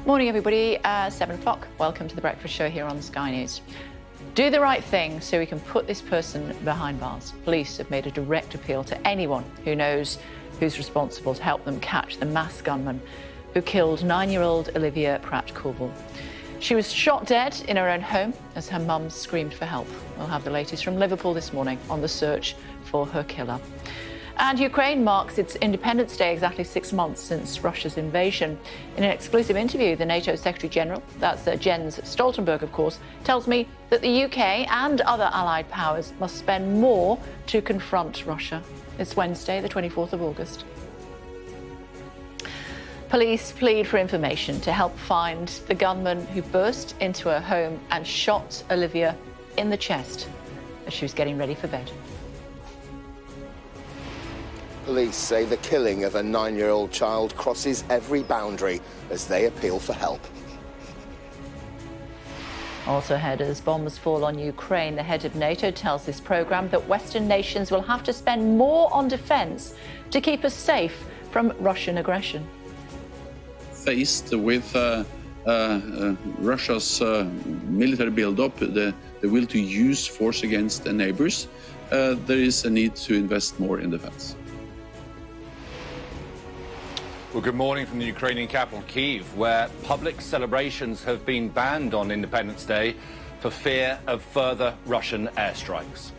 Morning, everybody. 7 o'clock. Welcome to the Breakfast Show here on Sky News. Do the right thing so we can put this person behind bars. Police have made a direct appeal to anyone who knows who's responsible to help them catch the mass gunman who killed 9-year-old Olivia Pratt-Korbel. She was shot dead in her own home as her mum screamed for help. We'll have the latest from Liverpool this morning on the search for her killer. And Ukraine marks its Independence Day exactly 6 months since Russia's invasion. In an exclusive interview, the NATO Secretary-General, that's Jens Stoltenberg, of course, tells me that the UK and other allied powers must spend more to confront Russia. It's Wednesday, the 24th of August. Police plead for information to help find the gunman who burst into her home and shot Olivia in the chest as she was getting ready for bed. Police say the killing of a 9-year-old child crosses every boundary as they appeal for help. Also ahead, as bombs fall on Ukraine, the head of NATO tells this programme that Western nations will have to spend more on defence to keep us safe from Russian aggression. Faced with Russia's military build-up, the will to use force against the neighbours, there is a need to invest more in defence. Well, good morning from the Ukrainian capital, Kyiv, where public celebrations have been banned on Independence Day for fear of further Russian airstrikes.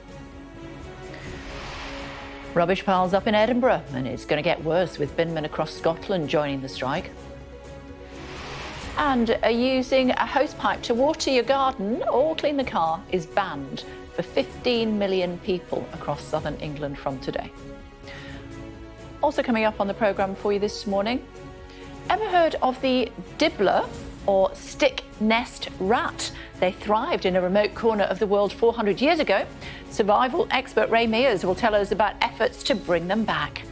Rubbish piles up in Edinburgh, and it's going to get worse with binmen across Scotland joining the strike. And using a hosepipe to water your garden or clean the car is banned for 15 million people across southern England from today. Also coming up on the programme for you this morning, ever heard of the dibbler or stick nest rat? They thrived in a remote corner of the world 400 years ago. Survival expert Ray Mears will tell us about efforts to bring them back.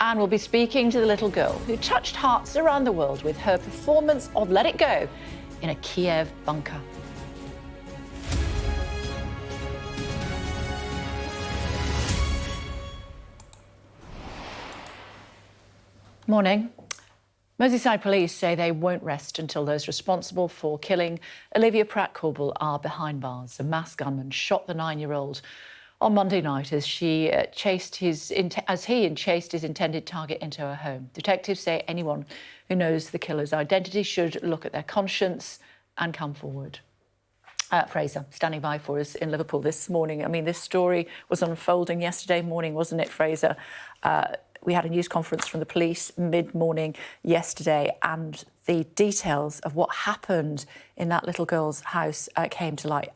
And we'll be speaking to the little girl who touched hearts around the world with her performance of Let It Go in a Kiev bunker. Morning. Merseyside Police say they won't rest until those responsible for killing Olivia Pratt-Korbel are behind bars. A mass gunman shot the 9-year-old on Monday night as he chased his intended target into her home. Detectives say anyone who knows the killer's identity should look at their conscience and come forward. Fraser, standing by for us in Liverpool this morning. I mean, this story was unfolding yesterday morning, wasn't it, Fraser? We had a news conference from the police mid-morning yesterday, and the details of what happened in that little girl's house came to light.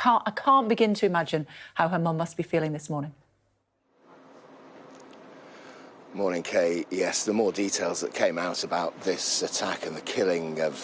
I can't begin to imagine how her mum must be feeling this morning. Morning, Kay. Yes, the more details that came out about this attack and the killing of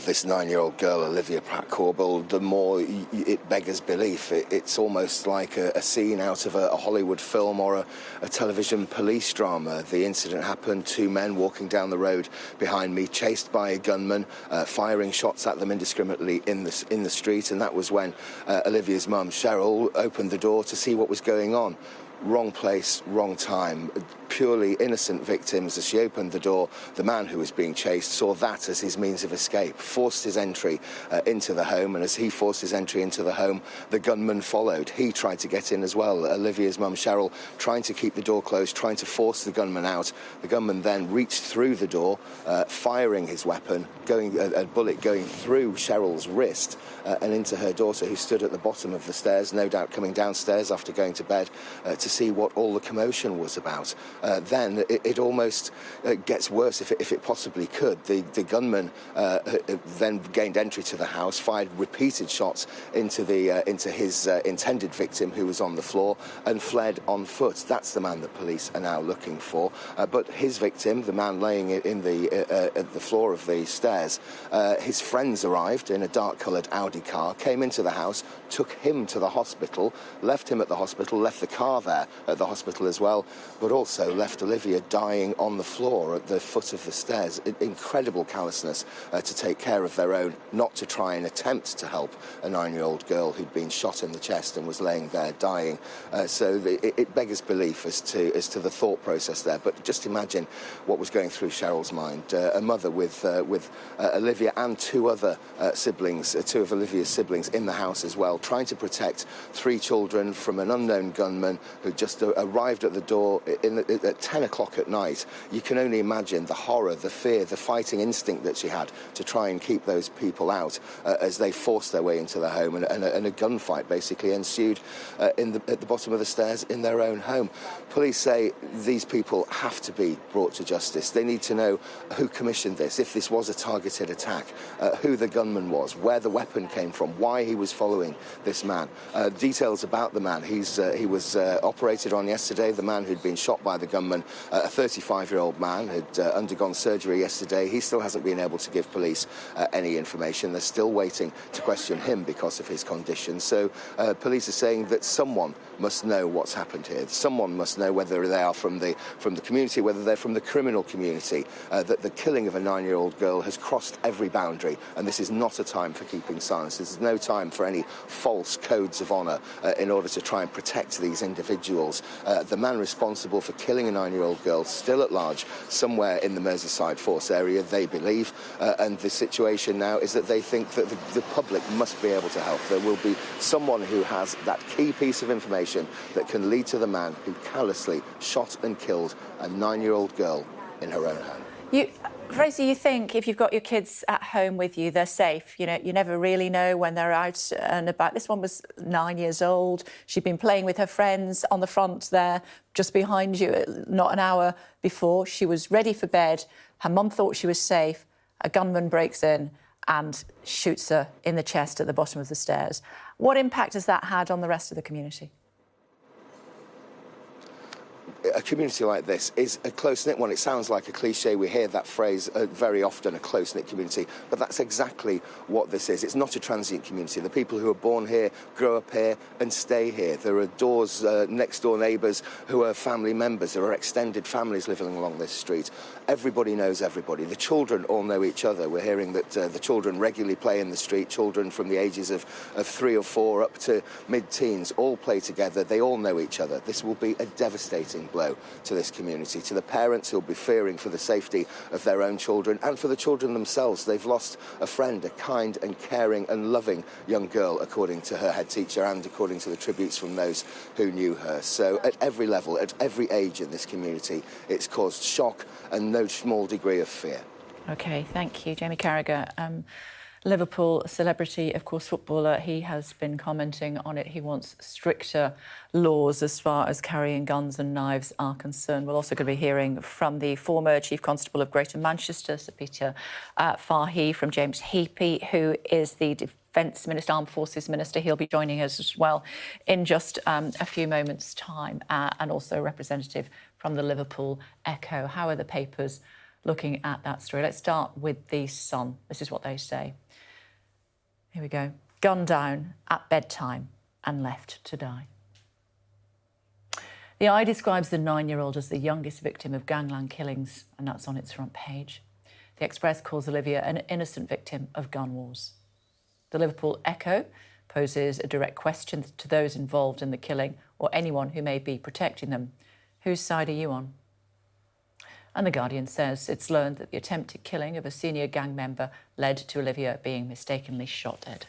this 9-year-old girl, Olivia Pratt-Korbel, the more it beggars belief. It's almost like a scene out of a Hollywood film or a television police drama. The incident happened, 2 men walking down the road behind me, chased by a gunman, firing shots at them indiscriminately in the street, and that was when Olivia's mum, Cheryl, opened the door to see what was going on. Wrong place, wrong time. Purely innocent victims. As she opened the door, the man who was being chased saw that as his means of escape, forced his entry into the home, and as he forced his entry into the home, the gunman followed. He tried to get in as well. Olivia's mum, Cheryl, trying to keep the door closed, trying to force the gunman out. The gunman then reached through the door, firing his weapon, a bullet going through Cheryl's wrist and into her daughter, who stood at the bottom of the stairs, no doubt coming downstairs after going to bed to see what all the commotion was about. Then it almost gets worse, if it possibly could. The gunman then gained entry to the house, fired repeated shots into his intended victim, who was on the floor, and fled on foot. That's the man that police are now looking for. But his victim, the man laying in at the floor of the stairs, his friends arrived in a dark-coloured Audi car, came into the house, took him to the hospital, left him at the hospital, left the car there, there at the hospital as well, but also left Olivia dying on the floor at the foot of the stairs. Incredible callousness to take care of their own, not to try and attempt to help a 9-year-old girl who'd been shot in the chest and was laying there dying. So it beggars belief as to the thought process there. But just imagine what was going through Cheryl's mind. A mother with Olivia and two other siblings, two of Olivia's siblings in the house as well, trying to protect 3 children from an unknown gunman who just arrived at the door at 10 o'clock at night. You can only imagine the horror, the fear, the fighting instinct that she had to try and keep those people out as they forced their way into the home, and a gunfight basically ensued at the bottom of the stairs in their own home. Police say these people have to be brought to justice. They need to know who commissioned this, if this was a targeted attack, who the gunman was, where the weapon came from, why he was following this man. Details about the man. He was operated on yesterday, the man who'd been shot by the gunman, a 35-year-old man, had undergone surgery yesterday. He still hasn't been able to give police any information. They're still waiting to question him because of his condition. So police are saying that someone must know what's happened here. Someone must know, whether they are from the community, whether they're from the criminal community, that the killing of a 9-year-old girl has crossed every boundary, and this is not a time for keeping silence. This is no time for any false codes of honour in order to try and protect these individuals. The man responsible for killing a 9-year-old girl still at large somewhere in the Merseyside Force area, they believe, and the situation now is that they think that the public must be able to help. There will be someone who has that key piece of information that can lead to the man who callously shot and killed a 9-year-old girl in her own home. Fraser, you think if you've got your kids at home with you, they're safe. You know, you never really know when they're out and about. This one was 9 years old. She'd been playing with her friends on the front there, just behind you, not an hour before. She was ready for bed. Her mum thought she was safe. A gunman breaks in and shoots her in the chest at the bottom of the stairs. What impact has that had on the rest of the community? A community like this is a close-knit one. It sounds like a cliche. We hear that phrase very often, a close-knit community, but that's exactly what this is. It's not a transient community. The people who are born here, grow up here and stay here. There are next-door neighbours who are family members. There are extended families living along this street. Everybody knows everybody. The children all know each other. We're hearing that the children regularly play in the street. Children from the ages of 3 or 4 up to mid-teens all play together. They all know each other. This will be a devastating blow to this community, to the parents who'll be fearing for the safety of their own children and for the children themselves. They've lost a friend, a kind and caring and loving young girl, according to her head teacher and according to the tributes from those who knew her. So at every level, at every age in this community, it's caused shock and no small degree of fear. OK, thank you, Jamie Carragher. Liverpool celebrity, of course, footballer, he has been commenting on it. He wants stricter laws as far as carrying guns and knives are concerned. We're also going to be hearing from the former Chief Constable of Greater Manchester, Sir Peter Fahy, from James Heappey, who is the Defence Minister, Armed Forces Minister. He'll be joining us as well in just a few moments' time, and also a representative from the Liverpool Echo. How are the papers looking at that story? Let's start with the Sun. This is what they say. Here we go. Gunned down at bedtime and left to die. The Eye describes the 9-year-old as the youngest victim of gangland killings, and that's on its front page. The Express calls Olivia an innocent victim of gun wars. The Liverpool Echo poses a direct question to those involved in the killing or anyone who may be protecting them. Whose side are you on? And The Guardian says it's learned that the attempted killing of a senior gang member led to Olivia being mistakenly shot dead.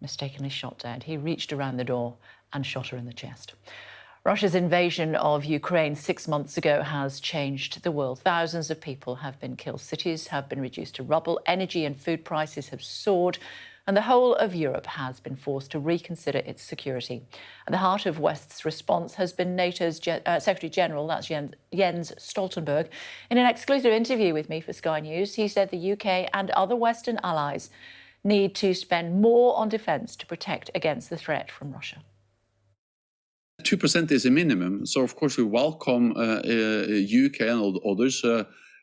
Mistakenly shot dead. He reached around the door and shot her in the chest. Russia's invasion of Ukraine 6 months ago has changed the world. Thousands of people have been killed. Cities have been reduced to rubble. Energy and food prices have soared. And the whole of Europe has been forced to reconsider its security. At the heart of West's response has been NATO's Secretary-General, that's Jens Stoltenberg. In an exclusive interview with me for Sky News, he said the UK and other Western allies need to spend more on defence to protect against the threat from Russia. 2% is a minimum, so of course we welcome UK and others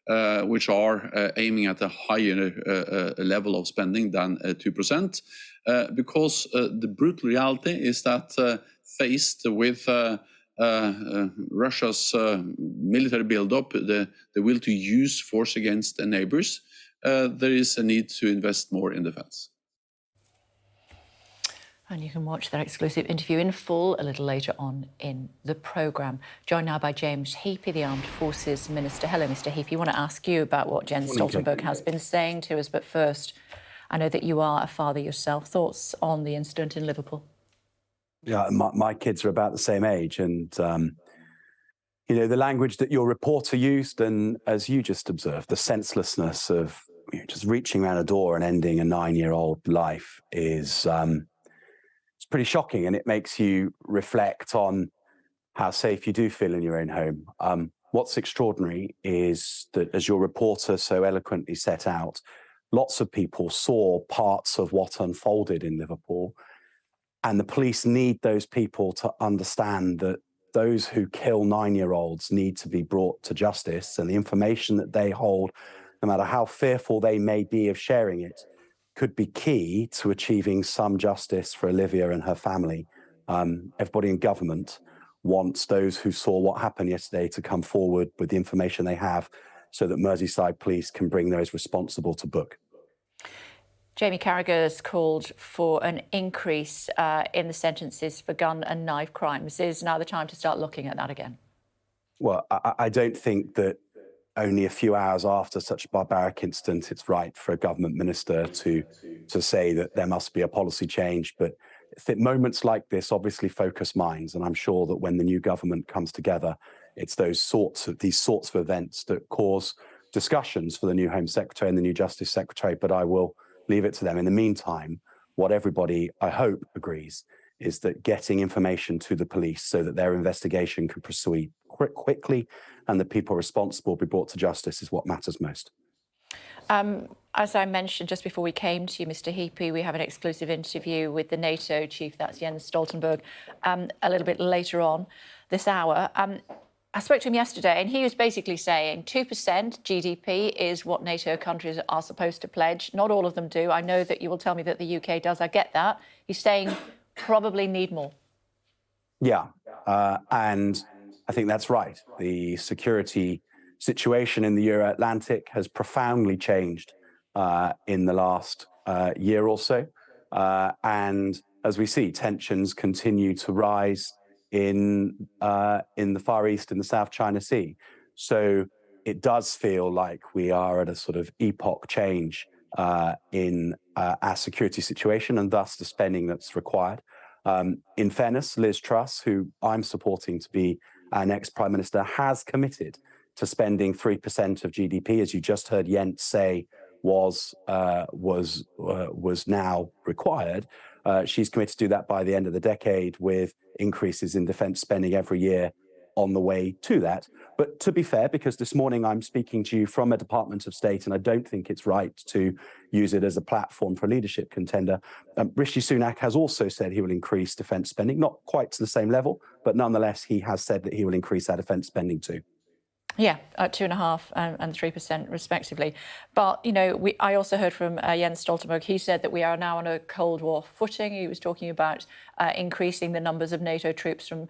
which are aiming at a higher level of spending than 2%, because the brutal reality is that faced with Russia's military buildup, the will to use force against the neighbors, there is a need to invest more in defense. And you can watch that exclusive interview in full a little later on in the programme. Joined now by James Heappey, the Armed Forces Minister. Hello, Mr Heappey. I want to ask you about what Jens Stoltenberg has been saying to us, but first, I know that you are a father yourself. Thoughts on the incident in Liverpool? Yeah, my kids are about the same age, and you know, the language that your reporter used, and as you just observed, the senselessness of just reaching around a door and ending a 9-year-old life is it's pretty shocking, and it makes you reflect on how safe you do feel in your own home. What's extraordinary is that, as your reporter so eloquently set out, lots of people saw parts of what unfolded in Liverpool, and the police need those people to understand that those who kill 9-year-olds need to be brought to justice, and the information that they hold, no matter how fearful they may be of sharing it, could be key to achieving some justice for Olivia and her family. Everybody in government wants those who saw what happened yesterday to come forward with the information they have so that Merseyside Police can bring those responsible to book. Jamie Carragher's called for an increase in the sentences for gun and knife crimes. Is now the time to start looking at that again? Well, I don't think that only a few hours after such a barbaric incident, it's right for a government minister to say that there must be a policy change. But moments like this obviously focus minds, and I'm sure that when the new government comes together, it's these sorts of events that cause discussions for the new Home Secretary and the new Justice Secretary. But I will leave it to them. In the meantime, what everybody, I hope, agrees is that getting information to the police so that their investigation can proceed quickly and the people responsible be brought to justice is what matters most. As I mentioned just before we came to you, Mr Heappey, we have an exclusive interview with the NATO chief, that's Jens Stoltenberg, a little bit later on this hour. I spoke to him yesterday, and he was basically saying 2% GDP is what NATO countries are supposed to pledge. Not all of them do. I know that you will tell me that the UK does. I get that. He's saying probably need more. Yeah, and I think that's right. The security situation in the Euro-Atlantic has profoundly changed in the last year or so. And as we see, tensions continue to rise in the Far East, in the South China Sea. So it does feel like we are at a sort of epoch change in our security situation, and thus the spending that's required. In fairness, Liz Truss, who I'm supporting to be our next Prime Minister, has committed to spending 3% of GDP, as you just heard Jens say, was now required. She's committed to do that by the end of the decade, with increases in defence spending every year on the way to that. But to be fair, because this morning I'm speaking to you from a Department of State, and I don't think it's right to use it as a platform for a leadership contender, Rishi Sunak has also said he will increase defence spending, not quite to the same level, but nonetheless he has said that he will increase our defence spending too. Yeah, at 2.5% and 3% respectively. But, you know, I also heard from Jens Stoltenberg. He said that we are now on a Cold War footing. He was talking about increasing the numbers of NATO troops from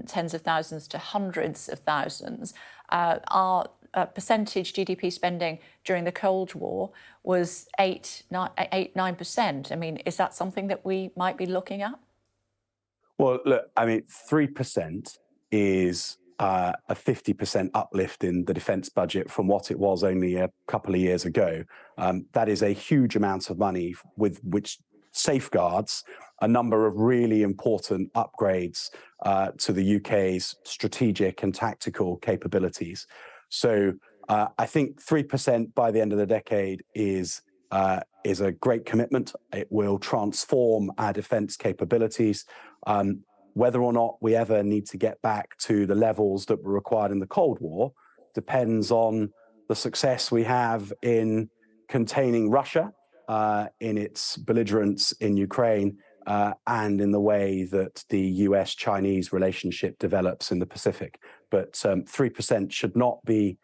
tens of thousands to hundreds of thousands. Our percentage GDP spending during the Cold War was 9%. I mean, is that something that we might be looking at? Well, look, I mean, 3% is a 50% uplift in the defence budget from what it was only a couple of years ago. That is a huge amount of money with which safeguards a number of really important upgrades to the UK's strategic and tactical capabilities. So I think 3% by the end of the decade is a great commitment. It will transform our defence capabilities. Whether or not we ever need to get back to the levels that were required in the Cold War depends on the success we have in containing Russia in its belligerence in Ukraine and in the way that the US-Chinese relationship develops in the Pacific. But 3% should not be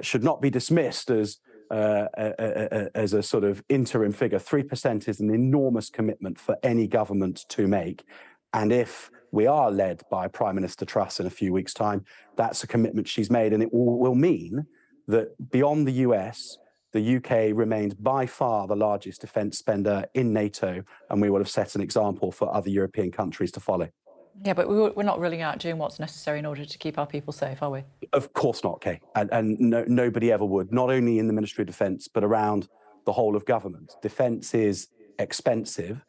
should not be dismissed as a sort of interim figure. 3% is an enormous commitment for any government to make. And if we are led by Prime Minister Truss in a few weeks' time, that's a commitment she's made. And it will mean that beyond the US, the UK remains by far the largest defence spender in NATO, and we will have set an example for other European countries to follow. Yeah, but we're not ruling out doing what's necessary in order to keep our people safe, are we? Of course not, Kay. And nobody ever would, not only in the Ministry of Defence, but around the whole of government. Defence is expensive,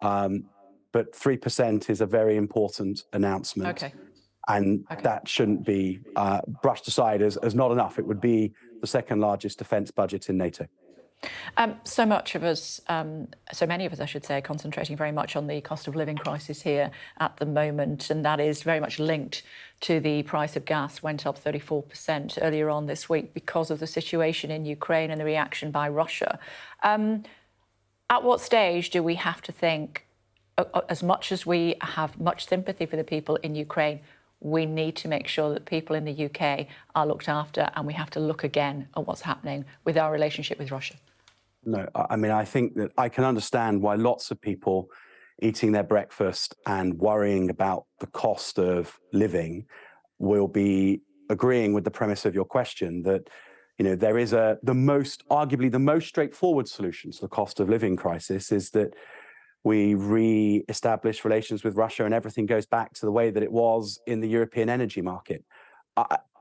but 3% is a very important announcement. Okay. And that shouldn't be brushed aside as not enough. It would be the second largest defence budget in NATO. So many of us, I should say, concentrating very much on the cost of living crisis here at the moment, and that is very much linked to the price of gas went up 34% earlier on this week because of the situation in Ukraine and the reaction by Russia. At what stage do we have to think, as much as we have much sympathy for the people in Ukraine, we need to make sure that people in the UK are looked after, and we have to look again at what's happening with our relationship with Russia? No, I mean, I think that I can understand why lots of people eating their breakfast and worrying about the cost of living will be agreeing with the premise of your question that, you know, there is arguably the most straightforward solution to the cost of living crisis is that we re-establish relations with Russia and everything goes back to the way that it was in the European energy market.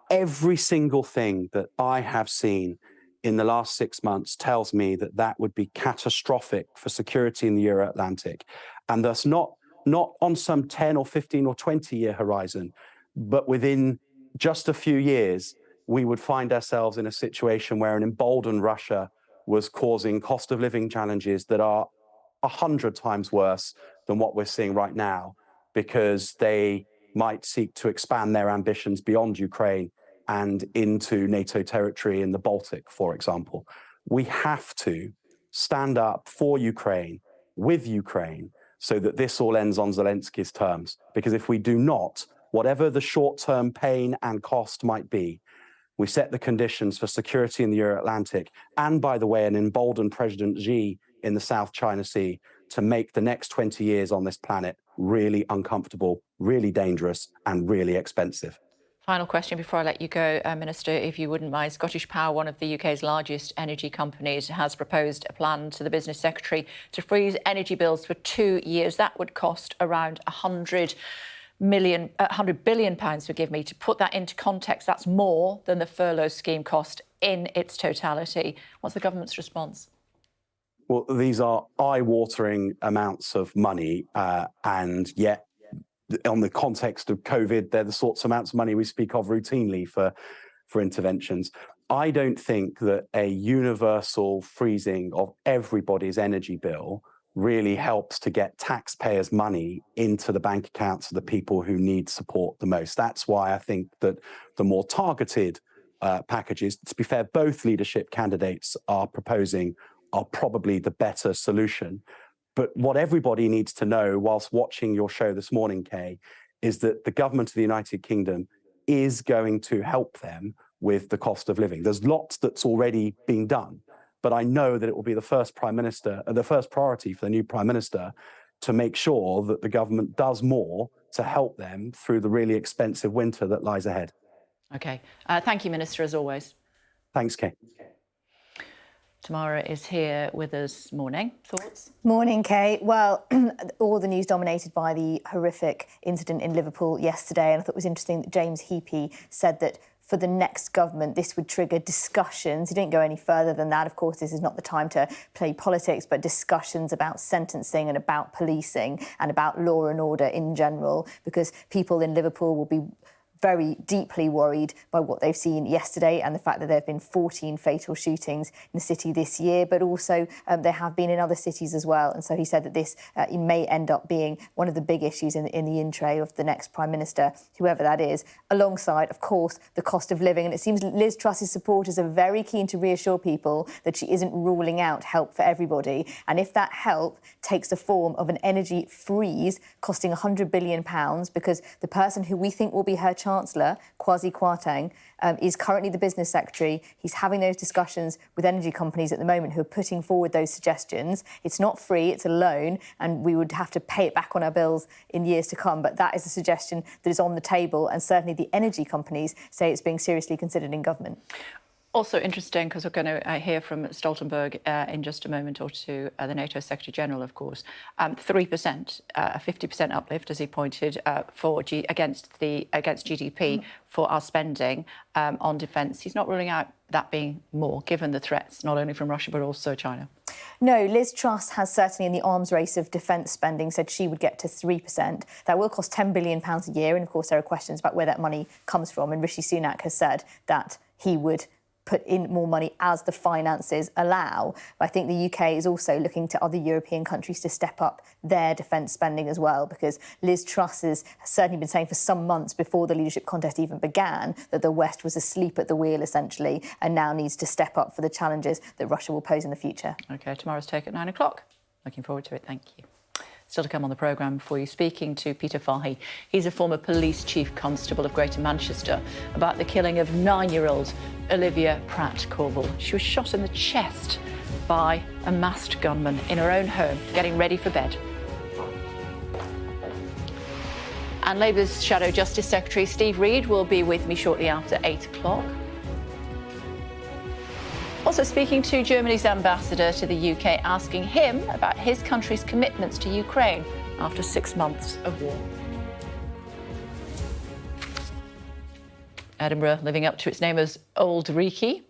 Every single thing that I have seen in the last 6 months tells me that that would be catastrophic for security in the Euro-Atlantic. And thus not on some 10 or 15 or 20-year horizon, but within just a few years, we would find ourselves in a situation where an emboldened Russia was causing cost of living challenges that are 100 times worse than what we're seeing right now, because they might seek to expand their ambitions beyond Ukraine and into NATO territory in the Baltic, for example. We have to stand up for Ukraine, with Ukraine, so that this all ends on Zelensky's terms. Because if we do not, whatever the short-term pain and cost might be, we set the conditions for security in the Euro-Atlantic, and, by the way, an emboldened President Xi in the South China Sea to make the next 20 years on this planet really uncomfortable, really dangerous, and really expensive. Final question before I let you go, Minister, if you wouldn't mind. Scottish Power, one of the UK's largest energy companies, has proposed a plan to the Business Secretary to freeze energy bills for 2 years. That would cost around £100 billion, forgive me. To put that into context, that's more than the furlough scheme cost in its totality. What's the government's response? Well, these are eye-watering amounts of money, and yet, on the context of COVID, they're the sorts of amounts of money we speak of routinely for interventions. I don't think that a universal freezing of everybody's energy bill really helps to get taxpayers' money into the bank accounts of the people who need support the most. That's why I think that the more targeted packages, to be fair, both leadership candidates are proposing, are probably the better solution. But what everybody needs to know whilst watching your show this morning, Kay, is that the government of the United Kingdom is going to help them with the cost of living. There's lots that's already being done, but I know that it will be the first priority for the new Prime Minister to make sure that the government does more to help them through the really expensive winter that lies ahead. OK. Thank you, Minister, as always. Thanks, Kay. Tamara is here with us. Morning. Thoughts? Morning, Kay. Well, all the news dominated by the horrific incident in Liverpool yesterday, and I thought it was interesting that James Heappey said that for the next government, this would trigger discussions. He didn't go any further than that. Of course, this is not the time to play politics, but discussions about sentencing and about policing and about law and order in general, because people in Liverpool will be very deeply worried by what they've seen yesterday and the fact that there have been 14 fatal shootings in the city this year, but also there have been in other cities as well. And so he said that this may end up being one of the big issues in the in tray of the next Prime Minister, whoever that is, alongside, of course, the cost of living. And it seems Liz Truss's supporters are very keen to reassure people that she isn't ruling out help for everybody. And if that help takes the form of an energy freeze costing £100 billion, because the person who we think will be her Chancellor, Kwasi Kwarteng, is currently the business secretary. He's having those discussions with energy companies at the moment who are putting forward those suggestions. It's not free, it's a loan, and we would have to pay it back on our bills in years to come. But that is a suggestion that is on the table, and certainly the energy companies say it's being seriously considered in government. Also interesting, because we're going to hear from Stoltenberg in just a moment or two, the NATO Secretary-General, of course. 3%, a 50% uplift, as he pointed, against GDP for our spending on defence. He's not ruling out that being more, given the threats, not only from Russia, but also China. No, Liz Truss has certainly, in the arms race of defence spending, said she would get to 3%. That will cost £10 billion a year, and of course there are questions about where that money comes from. And Rishi Sunak has said that he would put in more money as the finances allow. But I think the UK is also looking to other European countries to step up their defence spending as well, because Liz Truss has certainly been saying for some months before the leadership contest even began that the West was asleep at the wheel, essentially, and now needs to step up for the challenges that Russia will pose in the future. OK, tomorrow's take at 9 o'clock. Looking forward to it. Thank you. Still to come on the programme for you, speaking to Peter Fahy. He's a former police chief constable of Greater Manchester about the killing of 9-year-old Olivia Pratt-Korbel. She was shot in the chest by a masked gunman in her own home, getting ready for bed. And Labour's Shadow Justice Secretary Steve Reid will be with me shortly after 8 o'clock. Also speaking to Germany's ambassador to the UK, asking him about his country's commitments to Ukraine after 6 months of war. Edinburgh living up to its name as Old Reekie.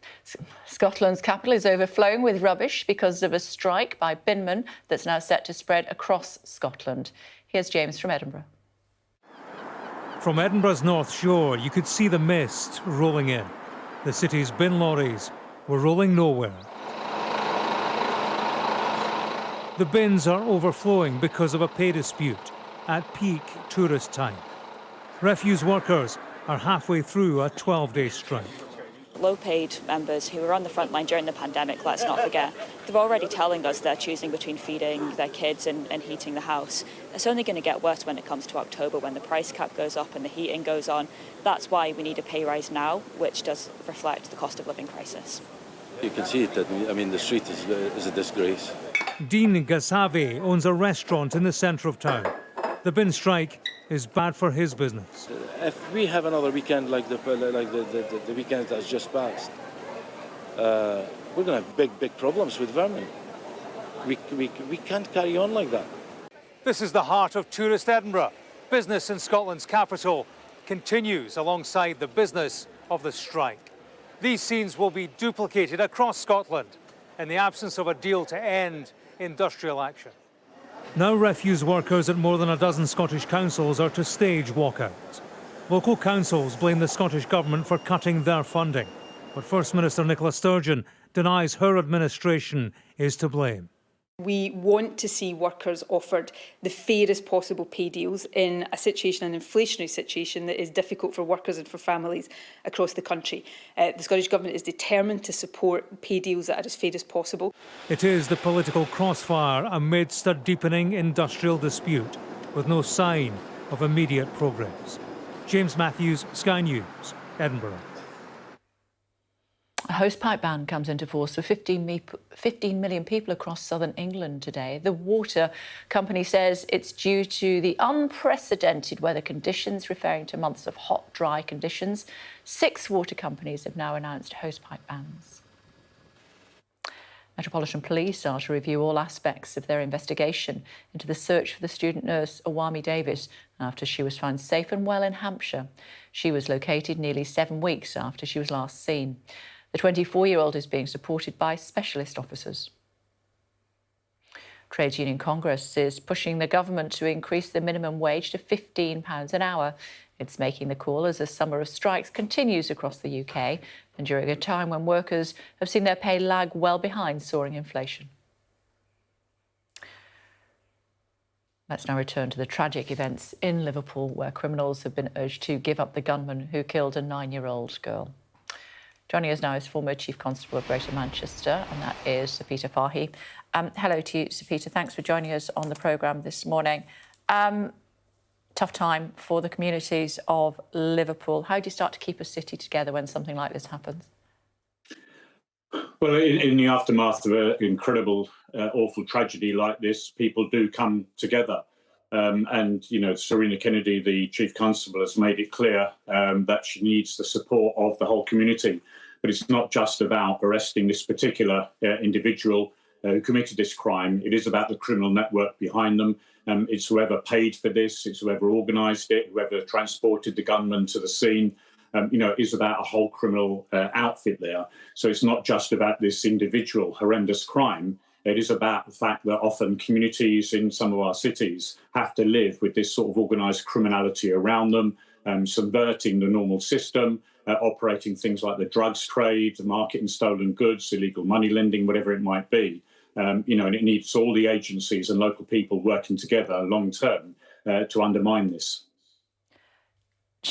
Scotland's capital is overflowing with rubbish because of a strike by binmen that's now set to spread across Scotland. Here's James from Edinburgh. From Edinburgh's North Shore, you could see the mist rolling in. The city's bin lorries were rolling nowhere. The bins are overflowing because of a pay dispute at peak tourist time. Refuse workers are halfway through a 12-day strike. Low-paid members who were on the front line during the pandemic, let's not forget, they're already telling us they're choosing between feeding their kids and heating the house. It's only going to get worse when it comes to October, when the price cap goes up and the heating goes on. That's why we need a pay rise now, which does reflect the cost of living crisis. You can see it, the street is a disgrace. Dean Gasave owns a restaurant in the centre of town. The bin strike is bad for his business. If we have another weekend like the weekend that's just passed, we're going to have big problems with vermin. We can't carry on like that. This is the heart of tourist Edinburgh. Business in Scotland's capital continues alongside the business of the strike. These scenes will be duplicated across Scotland in the absence of a deal to end industrial action. Now refuse workers at more than a dozen Scottish councils are to stage walkouts. Local councils blame the Scottish Government for cutting their funding, but First Minister Nicola Sturgeon denies her administration is to blame. We want to see workers offered the fairest possible pay deals in a situation, an inflationary situation that is difficult for workers and for families across the country. The Scottish Government is determined to support pay deals that are as fair as possible. It is the political crossfire amidst a deepening industrial dispute with no sign of immediate progress. James Matthews, Sky News, Edinburgh. A hosepipe ban comes into force for 15 million people across southern England today. The water company says it's due to the unprecedented weather conditions, referring to months of hot, dry conditions. 6 water companies have now announced hosepipe bans. Metropolitan Police are to review all aspects of their investigation into the search for the student nurse Owami Davis after she was found safe and well in Hampshire. She was located nearly 7 weeks after she was last seen. The 24-year-old is being supported by specialist officers. Trades Union Congress is pushing the government to increase the minimum wage to £15 an hour. It's making the call as a summer of strikes continues across the UK and during a time when workers have seen their pay lag well behind soaring inflation. Let's now return to the tragic events in Liverpool, where criminals have been urged to give up the gunman who killed a 9-year-old girl. Joining us now is former Chief Constable of Greater Manchester, and that is Sir Peter Fahy. Hello to you, Sir Peter. Thanks for joining us on the programme this morning. Tell tough time for the communities of Liverpool. How do you start to keep a city together when something like this happens? Well, in the aftermath of an incredible, awful tragedy like this, people do come together. And, Serena Kennedy, the Chief Constable, has made it clear that she needs the support of the whole community. But it's not just about arresting this particular individual who committed this crime. It is about the criminal network behind them. It's whoever paid for this, it's whoever organised it, whoever transported the gunman to the scene. It is about a whole criminal outfit there. So it's not just about this individual horrendous crime. It is about the fact that often communities in some of our cities have to live with this sort of organised criminality around them, subverting the normal system, operating things like the drugs trade, the market in stolen goods, illegal money lending, whatever it might be. And it needs all the agencies and local people working together long term to undermine this.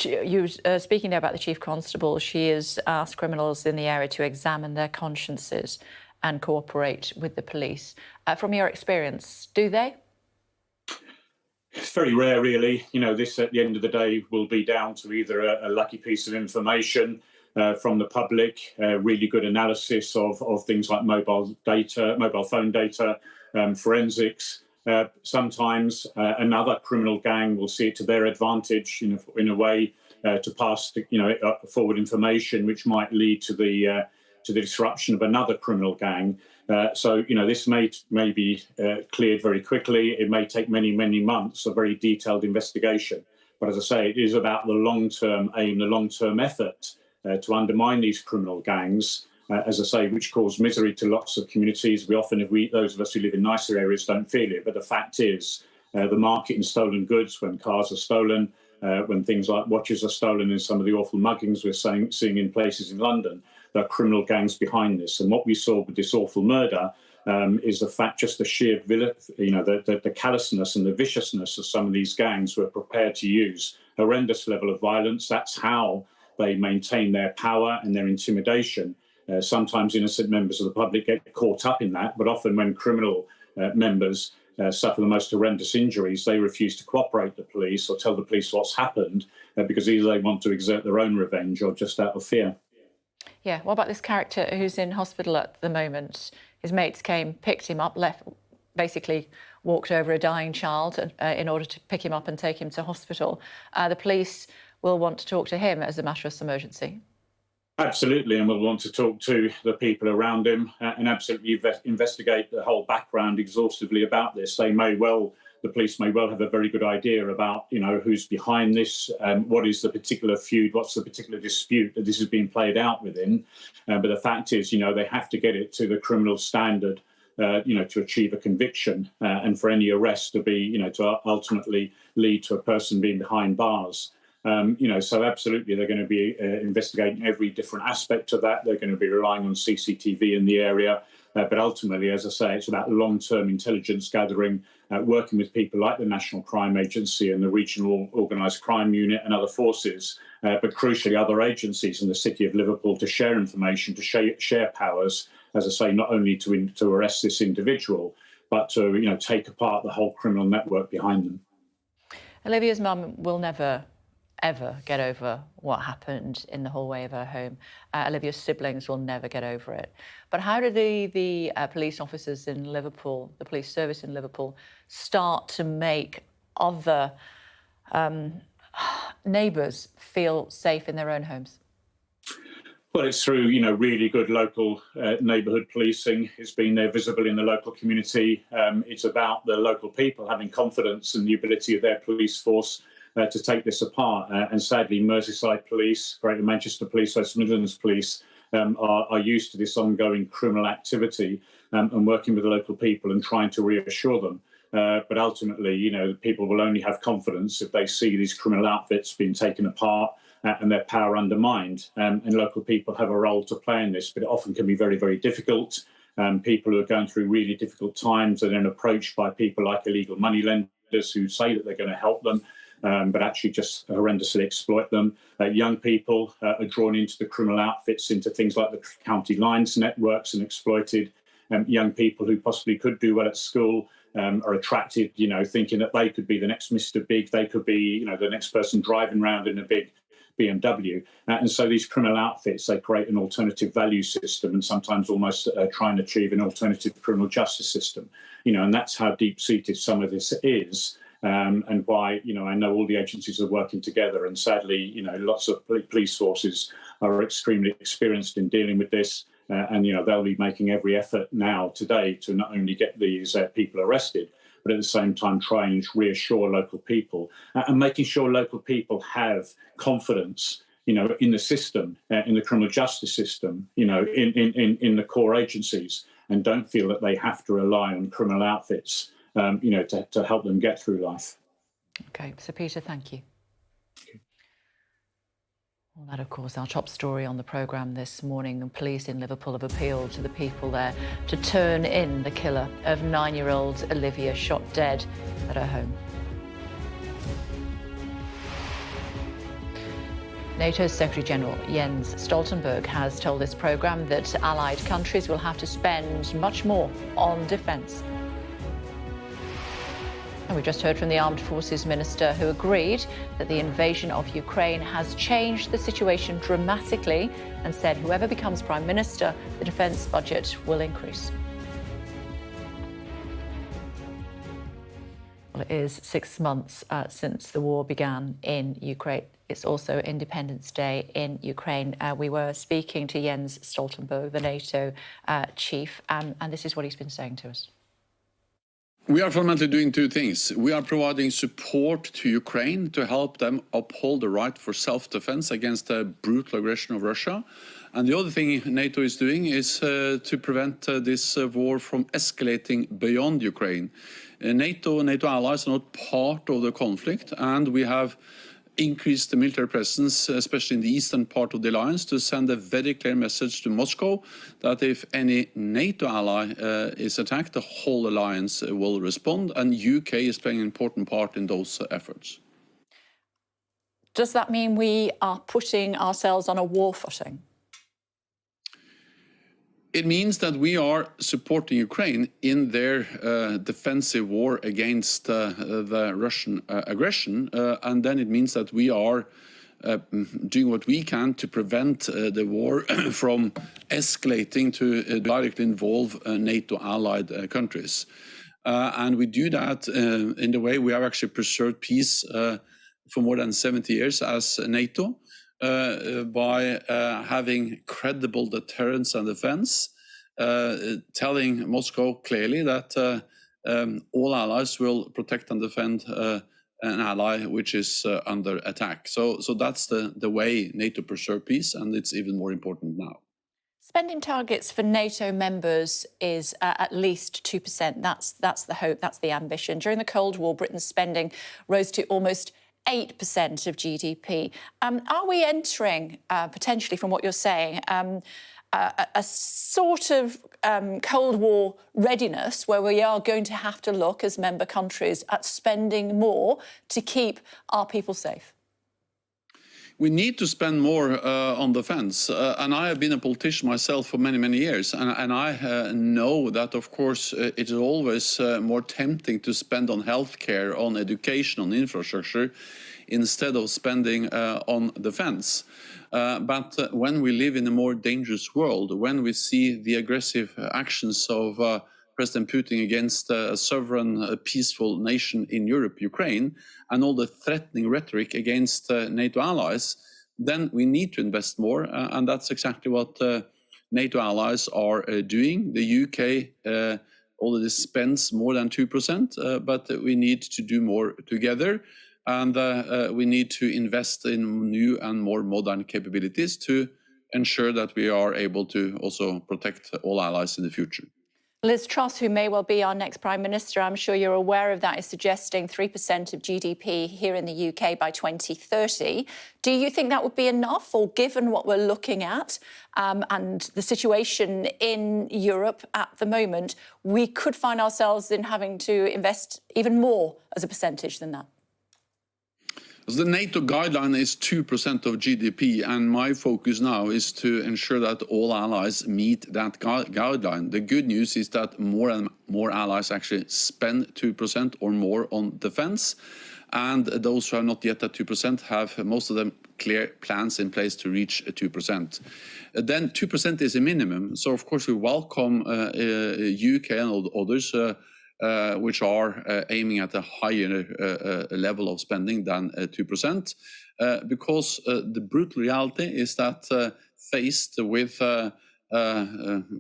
You were speaking there about the Chief Constable. She has asked criminals in the area to examine their consciences and cooperate with the police. From your experience, do they? It's very rare, really. This at the end of the day will be down to either a lucky piece of information from the public, really good analysis of things like mobile phone data, forensics. Sometimes another criminal gang will see it to their advantage, in a way, to pass, forward information which might lead to the disruption of another criminal gang. So this may be cleared very quickly. It may take many, many months of very detailed investigation. But as I say, it is about the long-term aim, the long-term effort to undermine these criminal gangs. As I say, which cause misery to lots of communities. Those of us who live in nicer areas don't feel it. But the fact is, the market in stolen goods, when cars are stolen, when things like watches are stolen, and some of the awful muggings we're seeing in places in London, there are criminal gangs behind this. And what we saw with this awful murder is the fact, just the sheer the callousness and the viciousness of some of these gangs who are prepared to use horrendous level of violence. That's how they maintain their power and their intimidation. Sometimes innocent members of the public get caught up in that, but often when criminal members suffer the most horrendous injuries, they refuse to cooperate with the police or tell the police what's happened because either they want to exert their own revenge or just out of fear. Yeah, what about this character who's in hospital at the moment? His mates came, picked him up, basically walked over a dying child in order to pick him up and take him to hospital. The police will want to talk to him as a matter of some urgency. Absolutely, and we'll want to talk to the people around him and absolutely investigate the whole background exhaustively about this. The police may well have a very good idea about, who's behind this, what is the particular feud, what's the particular dispute that this is being played out within. But the fact is, they have to get it to the criminal standard, to achieve a conviction and for any arrest to be, to ultimately lead to a person being behind bars. So absolutely, they're going to be investigating every different aspect of that. They're going to be relying on CCTV in the area. But ultimately, as I say, it's about long-term intelligence gathering, working with people like the National Crime Agency and the Regional Organised Crime Unit and other forces, but crucially other agencies in the City of Liverpool to share information, to share powers, as I say, not only to arrest this individual, but to take apart the whole criminal network behind them. Olivia's mum will never ever get over what happened in the hallway of her home. Olivia's siblings will never get over it. But how do the police officers in Liverpool, the police service in Liverpool, start to make other neighbours feel safe in their own homes? Well, it's through, really good local neighbourhood policing. It's been there visible in the local community. It's about the local people having confidence in the ability of their police force to take this apart. And sadly, Merseyside Police, Greater Manchester Police, West Midlands Police are used to this ongoing criminal activity and working with the local people and trying to reassure them. But ultimately, people will only have confidence if they see these criminal outfits being taken apart and their power undermined. And local people have a role to play in this, but it often can be very, very difficult. People who are going through really difficult times are then approached by people like illegal money lenders who say that they're going to help them, but actually just horrendously exploit them. Young people are drawn into the criminal outfits, into things like the county lines networks and exploited. Young people who possibly could do well at school are attracted, thinking that they could be the next Mr. Big, they could be, the next person driving around in a big BMW. And so these criminal outfits, they create an alternative value system and sometimes almost try and achieve an alternative criminal justice system. And that's how deep-seated some of this is. And why, I know all the agencies are working together, and sadly, lots of police forces are extremely experienced in dealing with this. And, they'll be making every effort now today to not only get these people arrested, but at the same time try and reassure local people and making sure local people have confidence, in the system, in the criminal justice system, in the core agencies, and don't feel that they have to rely on criminal outfits, to help them get through life. OK, so Peter, thank you. Well, that, of course, our top story on the programme this morning. And police in Liverpool have appealed to the people there to turn in the killer of 9-year-old Olivia, shot dead at her home. NATO's Secretary-General Jens Stoltenberg has told this programme that allied countries will have to spend much more on defence. And we just heard from the Armed Forces Minister, who agreed that the invasion of Ukraine has changed the situation dramatically and said whoever becomes Prime Minister, the defence budget will increase. Well, it is 6 months since the war began in Ukraine. It's also Independence Day in Ukraine. We were speaking to Jens Stoltenberg, the NATO chief, and this is what he's been saying to us. We are fundamentally doing two things. We are providing support to Ukraine to help them uphold the right for self-defense against the brutal aggression of Russia. And the other thing NATO is doing is to prevent this war from escalating beyond Ukraine. NATO and NATO allies are not part of the conflict, and we have increased the military presence, especially in the eastern part of the alliance, to send a very clear message to Moscow that if any NATO ally is attacked, the whole alliance will respond, and UK is playing an important part in those efforts. Does that mean we are putting ourselves on a war footing? It means that we are supporting Ukraine in their defensive war against the Russian aggression, and then it means that we are doing what we can to prevent the war from escalating to directly involve NATO-allied countries. And we do that in the way we have actually preserved peace for more than 70 years as NATO. By having credible deterrence and defense, telling Moscow clearly that all allies will protect and defend an ally which is under attack. So that's the way NATO preserves peace, and it's even more important now. Spending targets for NATO members is at least 2%. That's the hope, that's the ambition. During the Cold War, Britain's spending rose to almost 8% of GDP. Are we entering, potentially from what you're saying, a sort of Cold War readiness where we are going to have to look as member countries at spending more to keep our people safe? We need to spend more on defence, and I have been a politician myself for many, many years, and I know that, of course, it is always more tempting to spend on healthcare, on education, on infrastructure, instead of spending on defence. But when we live in a more dangerous world, when we see the aggressive actions of President Putin against a sovereign, peaceful nation in Europe, Ukraine, and all the threatening rhetoric against NATO allies, then we need to invest more. And that's exactly what NATO allies are doing. The UK already spends more than 2%, but we need to do more together. And we need to invest in new and more modern capabilities to ensure that we are able to also protect all allies in the future. Liz Truss, who may well be our next Prime Minister, I'm sure you're aware of that, is suggesting 3% of GDP here in the UK by 2030. Do you think that would be enough, or given what we're looking at and the situation in Europe at the moment, we could find ourselves in having to invest even more as a percentage than that? The NATO guideline is 2% of GDP, and my focus now is to ensure that all allies meet that guideline. The good news is that more and more allies actually spend 2% or more on defense, and those who are not yet at 2% have, most of them, clear plans in place to reach 2%. Then 2% is a minimum, so of course we welcome UK and others which are aiming at a higher level of spending than 2%, because the brutal reality is that faced with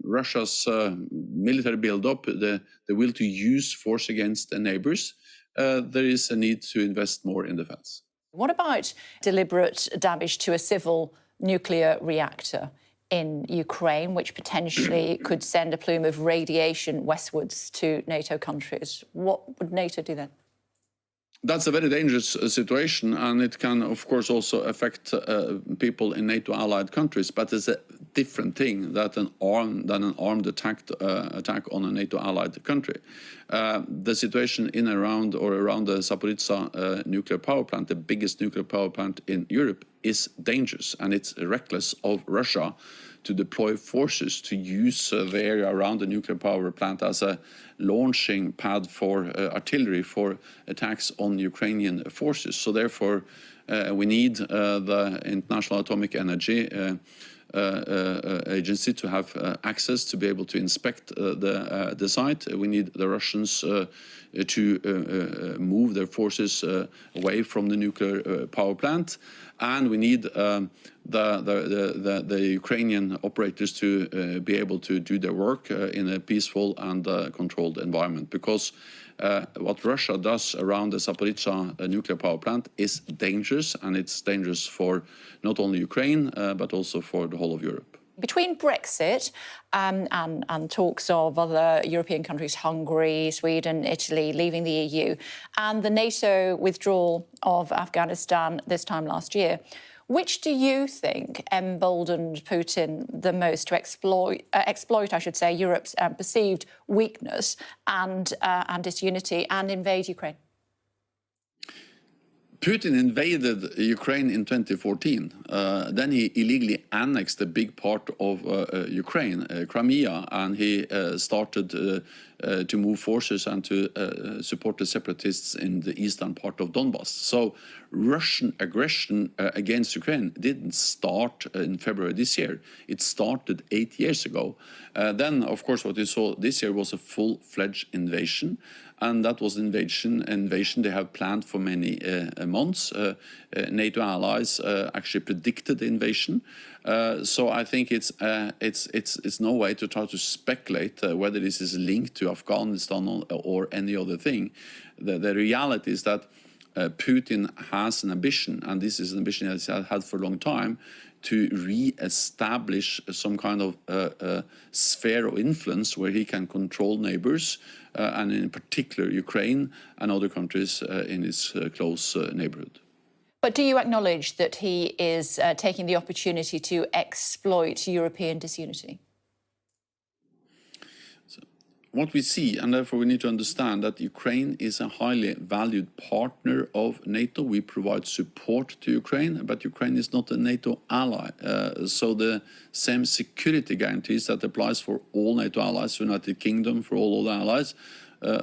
Russia's military buildup, the will to use force against the neighbors, there is a need to invest more in defense. What about deliberate damage to a civil nuclear reactor in Ukraine, which potentially could send a plume of radiation westwards to NATO countries? What would NATO do then? That's a very dangerous situation, and it can, of course, also affect people in NATO-allied countries. But it's a different thing than an armed attack on a NATO-allied country. The situation in around the Zaporizhzhia nuclear power plant, the biggest nuclear power plant in Europe, is dangerous, and it's reckless of Russia to deploy forces to use the area around the nuclear power plant as a launching pad for artillery for attacks on Ukrainian forces. So therefore, we need the International Atomic Energy Agency to have access to be able to inspect the site. We need the Russians to move their forces away from the nuclear power plant, and we need the Ukrainian operators to be able to do their work in a peaceful and controlled environment, because what Russia does around the Zaporizhzhia nuclear power plant is dangerous, and it's dangerous for not only Ukraine but also for the whole of Europe. Between Brexit and talks of other European countries, Hungary, Sweden, Italy, leaving the EU, and the NATO withdrawal of Afghanistan this time last year, which do you think emboldened Putin the most to exploit, I should say, Europe's perceived weakness and disunity and invade Ukraine? Putin invaded Ukraine in 2014. Then he illegally annexed a big part of Ukraine, Crimea, and he started to move forces and to support the separatists in the eastern part of Donbass. So Russian aggression against Ukraine didn't start in February this year. It started 8 years ago. Then, of course, what you saw this year was a full-fledged invasion. And that was invasion they have planned for many months. NATO allies actually predicted the invasion. So I think it's no way to try to speculate whether this is linked to Afghanistan or any other thing. The reality is that Putin has an ambition, and this is an ambition that he's had for a long time, to re-establish some kind of sphere of influence where he can control neighbors, and in particular Ukraine and other countries in his close neighborhood. But do you acknowledge that he is taking the opportunity to exploit European disunity? What we see, and therefore we need to understand that Ukraine is a highly valued partner of NATO. We provide support to Ukraine, but Ukraine is not a NATO ally. So the same security guarantees that applies for all NATO allies, United Kingdom, for all other allies,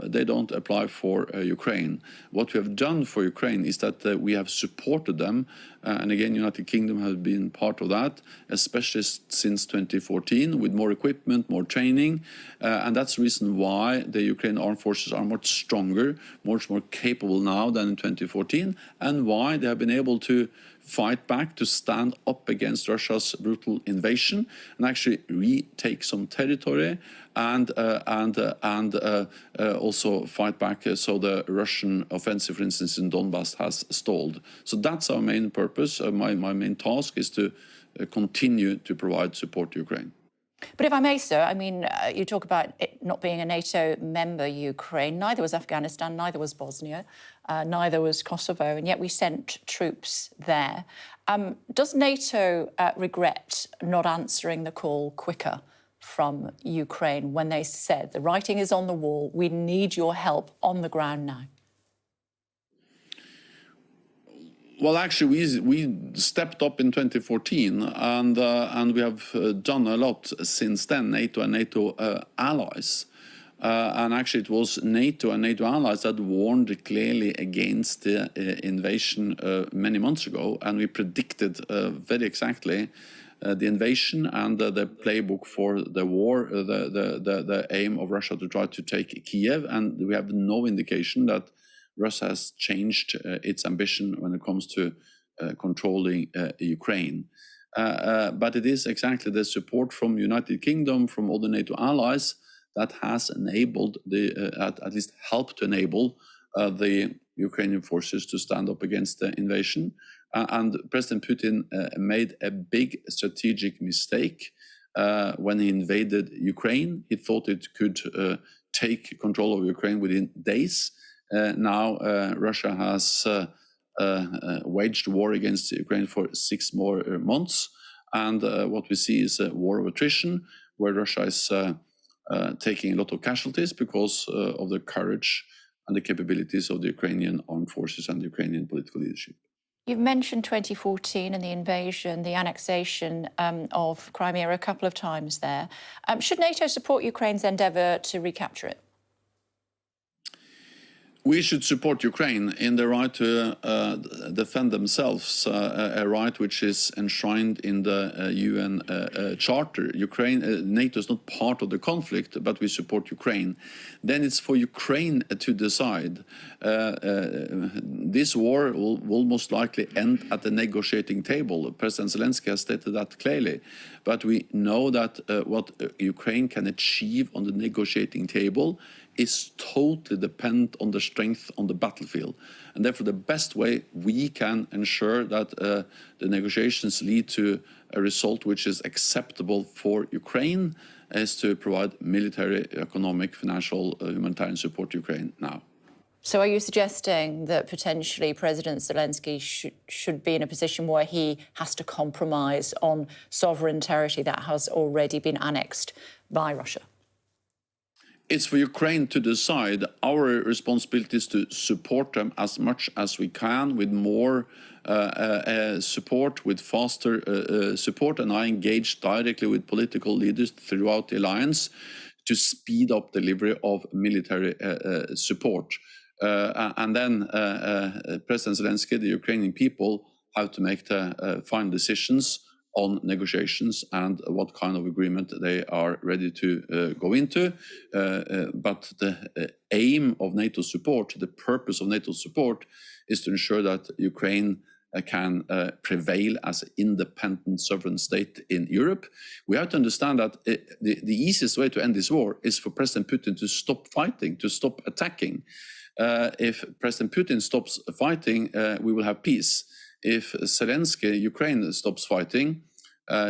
they don't apply for Ukraine. What we have done for Ukraine is that we have supported them, and again, United Kingdom has been part of that, especially since 2014, with more equipment, more training, and that's the reason why the Ukrainian armed forces are much stronger, much more capable now than in 2014, and why they have been able to fight back, to stand up against Russia's brutal invasion and actually retake some territory and also fight back so the Russian offensive, for instance, in Donbass has stalled. So that's our main purpose. My main task is to continue to provide support to Ukraine. But if I may, sir, I mean, you talk about it not being a NATO member, Ukraine. Neither was Afghanistan, neither was Bosnia, neither was Kosovo, and yet we sent troops there. Does NATO regret not answering the call quicker from Ukraine when they said, the writing is on the wall, we need your help on the ground now? Well, actually, we stepped up in 2014, and we have done a lot since then. NATO and NATO allies, and actually, it was NATO and NATO allies that warned clearly against the invasion many months ago, and we predicted very exactly the invasion and the playbook for the war, the aim of Russia to try to take Kiev, and we have no indication that Russia has changed its ambition when it comes to controlling Ukraine. But it is exactly the support from United Kingdom, from other NATO allies, that has enabled, at least helped to enable the Ukrainian forces to stand up against the invasion. And President Putin made a big strategic mistake when he invaded Ukraine. He thought it could take control of Ukraine within days. Now Russia has waged war against Ukraine for 6 more months, and what we see is a war of attrition, where Russia is taking a lot of casualties because of the courage and the capabilities of the Ukrainian armed forces and the Ukrainian political leadership. You've mentioned 2014 and the invasion, the annexation of Crimea a couple of times there. Should NATO support Ukraine's endeavour to recapture it? We should support Ukraine in the right to defend themselves, a right which is enshrined in the UN Charter. NATO is not part of the conflict, but we support Ukraine. Then it's for Ukraine to decide. This war will most likely end at the negotiating table. President Zelensky has stated that clearly. But we know that what Ukraine can achieve on the negotiating table is totally dependent on the strength on the battlefield. And therefore, the best way we can ensure that the negotiations lead to a result which is acceptable for Ukraine is to provide military, economic, financial, humanitarian support to Ukraine now. So are you suggesting that potentially President Zelensky should be in a position where he has to compromise on sovereign territory that has already been annexed by Russia? It's for Ukraine to decide. Our responsibility is to support them as much as we can with more support, with faster support, and I engage directly with political leaders throughout the alliance to speed up delivery of military support. And then President Zelensky, the Ukrainian people, have to make the final decisions on negotiations and what kind of agreement they are ready to go into. But the aim of NATO support, the purpose of NATO support, is to ensure that Ukraine can prevail as an independent sovereign state in Europe. We have to understand that the easiest way to end this war is for President Putin to stop fighting, to stop attacking. If President Putin stops fighting, we will have peace. If Zelensky, Ukraine, stops fighting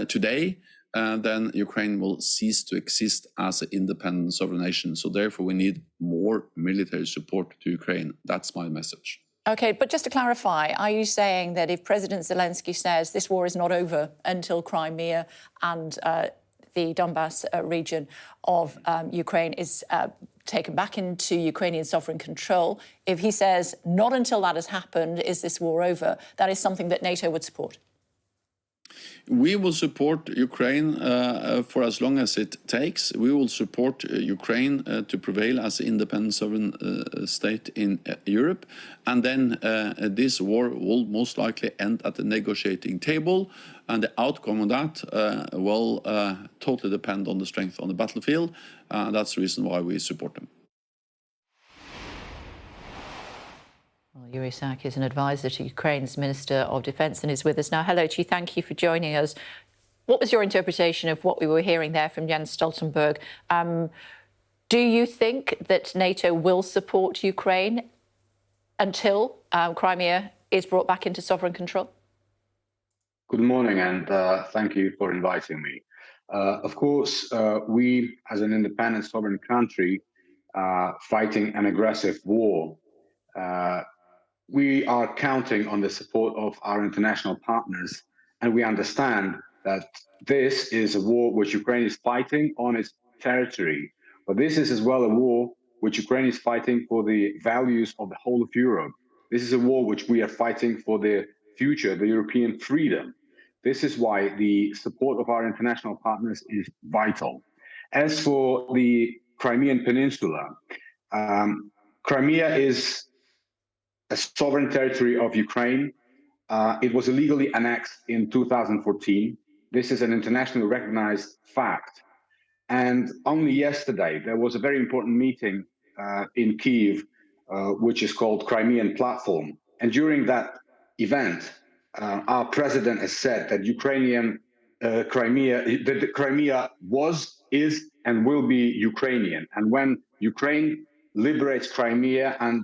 today, then Ukraine will cease to exist as an independent sovereign nation. So therefore, we need more military support to Ukraine. That's my message. OK, but just to clarify, are you saying that if President Zelensky says this war is not over until Crimea and the Donbass region of Ukraine is taken back into Ukrainian sovereign control, if he says not until that has happened is this war over, that is something that NATO would support? We will support Ukraine for as long as it takes. We will support Ukraine to prevail as an independent sovereign state in Europe. And then this war will most likely end at the negotiating table. And the outcome of that will totally depend on the strength on the battlefield. That's the reason why we support them. Well, Yuriy Sak is an advisor to Ukraine's Minister of Defence and is with us now. Hello to you. Thank you for joining us. What was your interpretation of what we were hearing there from Jens Stoltenberg? Do you think that NATO will support Ukraine until Crimea is brought back into sovereign control? Good morning, and thank you for inviting me. Of course, we, as an independent sovereign country fighting an aggressive war, we are counting on the support of our international partners, and we understand that this is a war which Ukraine is fighting on its territory. But this is as well a war which Ukraine is fighting for the values of the whole of Europe. This is a war which we are fighting for the future, the European freedom. This is why the support of our international partners is vital. As for the Crimean Peninsula, Crimea is a sovereign territory of Ukraine. It was illegally annexed in 2014. This is an internationally recognized fact. And only yesterday, there was a very important meeting in Kyiv, which is called Crimean Platform. And during that event, our president has said that Crimea was, is, and will be Ukrainian. And when Ukraine liberates Crimea and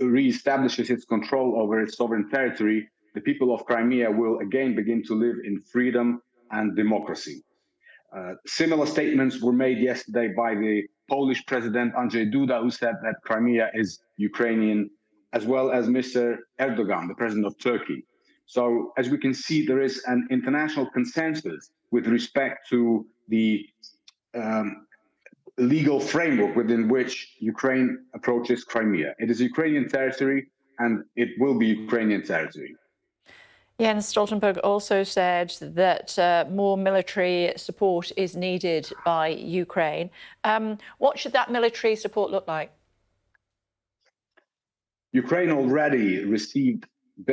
reestablishes its control over its sovereign territory, the people of Crimea will again begin to live in freedom and democracy. Similar statements were made yesterday by the Polish President Andrzej Duda, who said that Crimea is Ukrainian, as well as Mr. Erdogan, the President of Turkey. So, as we can see, there is an international consensus with respect to the legal framework within which Ukraine approaches Crimea. It is Ukrainian territory, and it will be Ukrainian territory. Jens Stoltenberg also said that more military support is needed by Ukraine. What should that military support look like? Ukraine already received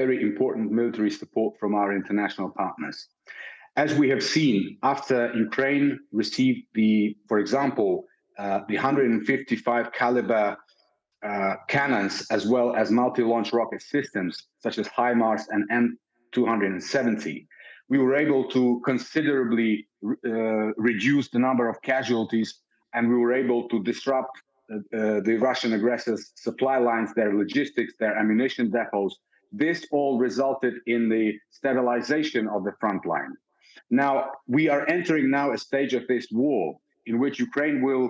very important military support from our international partners. As we have seen, after Ukraine received for example, the 155 caliber cannons, as well as multi-launch rocket systems, such as HIMARS and M270, we were able to considerably reduce the number of casualties, and we were able to disrupt the Russian aggressors' supply lines, their logistics, their ammunition depots. This all resulted in the stabilization of the front line. Now, we are entering now a stage of this war in which Ukraine will